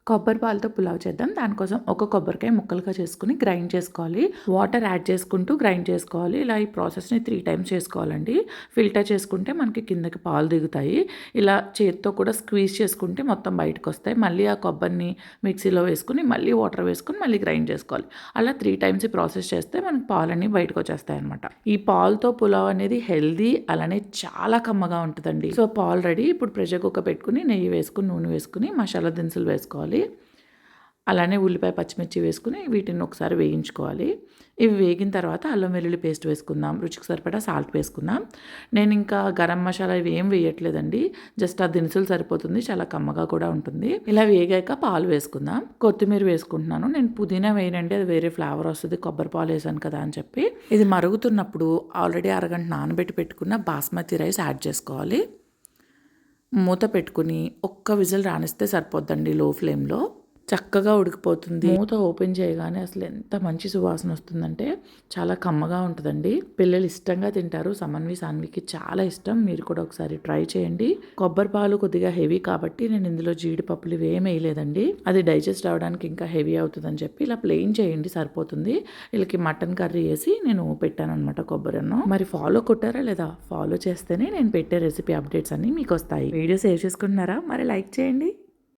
కొబ్బరి పాలతో పులావ్ చేద్దాం. దానికోసం ఒక కొబ్బరికాయ ముక్కలుగా చేసుకొని గ్రైండ్ చేసుకోవాలి. వాటర్ యాడ్ చేసుకుంటూ గ్రైండ్ చేసుకోవాలి. ఇలా ఈ ప్రాసెస్‌ని 3 టైమ్స్ చేసుకోవాలండి. ఫిల్టర్ చేసుకుంటే మనకి కిందకి పాలు దిగుతాయి. ఇలా చేత్తో కూడా స్క్వీజ్ చేసుకుంటే మొత్తం బయటకొస్తాయి. మళ్ళీ ఆ కొబ్బరిని మిక్సీలో వేసుకొని, మళ్ళీ వాటర్ వేసుకొని, మళ్ళీ గ్రైండ్ చేసుకోవాలి. అలా 3 టైమ్స్ ఈ ప్రాసెస్ చేస్తే మనకి పాలన్నీ బయటకొచ్చేస్తాయన్నమాట. ఈ పాలతో పులావ్ అనేది హెల్తీ, అలానే చాలా కమ్మగా ఉంటదండి. సో, పాలు రెడీ. ఇప్పుడు ప్రెషర్ కుక్కర్ పెట్టుకొని నెయ్యి వేసుకొని, నూనె వేసుకొని, మసాలా దినుసులు వేసుకోవాలి. అలానే ఉల్లిపాయ పచ్చిమిర్చి వేసుకుని వీటిని ఒకసారి వేయించుకోవాలి. ఇవి వేగిన తర్వాత అల్లం వెల్లుల్లి పేస్ట్ వేసుకుందాం. రుచికి సరిపడా సాల్ట్ వేసుకుందాం. నేను ఇంకా గరం మసాలా ఇవి ఏం వేయట్లేదండి. జస్ట్ ఆ దినుసులు సరిపోతుంది. చాలా కమ్మగా కూడా ఉంటుంది. ఇలా వేగాక పాలు వేసుకుందాం. కొత్తిమీర వేసుకుంటున్నాను. నేను పుదీనా వేయనండి, అది వేరే ఫ్లేవర్ వస్తుంది. కొబ్బరి పాలు వేసాను కదా అని చెప్పి. ఇది మరుగుతున్నప్పుడు ఆల్రెడీ అరగంట నానబెట్టి పెట్టుకున్న బాస్మతి రైస్ యాడ్ చేసుకోవాలి. మూత పెట్టుకుని ఒక్క విజిల్ రానిస్తే సరిపోద్దండి లో ఫ్లేమ్లో. చక్కగా ఉడికిపోతుంది. మూత ఓపెన్ చేయగానే అసలు ఎంత మంచి సువాసన వస్తుందంటే చాలా కమ్మగా ఉంటుందండి. పిల్లలు ఇష్టంగా తింటారు. సాన్వికి చాలా ఇష్టం. మీరు కూడా ఒకసారి ట్రై చేయండి. కొబ్బరి పాలు కొద్దిగా హెవీ కాబట్టి నేను ఇందులో జీడిపప్పులు ఇవేం వేయలేదండి. అది డైజెస్ట్ అవ్వడానికి ఇంకా హెవీ అవుతుందని చెప్పి ఇలా ప్లెయిన్ చేయండి సరిపోతుంది. వీళ్ళకి మటన్ కర్రీ వేసి నేను పెట్టాను అనమాట కొబ్బరి అన్నం. మరి ఫాలో కొట్టారా లేదా? ఫాలో చేస్తేనే నేను పెట్టే రెసిపీ అప్డేట్స్ అన్నీ మీకు వస్తాయి. వీడియో సేవ్ చేసుకుంటున్నారా? మరి లైక్ చేయండి.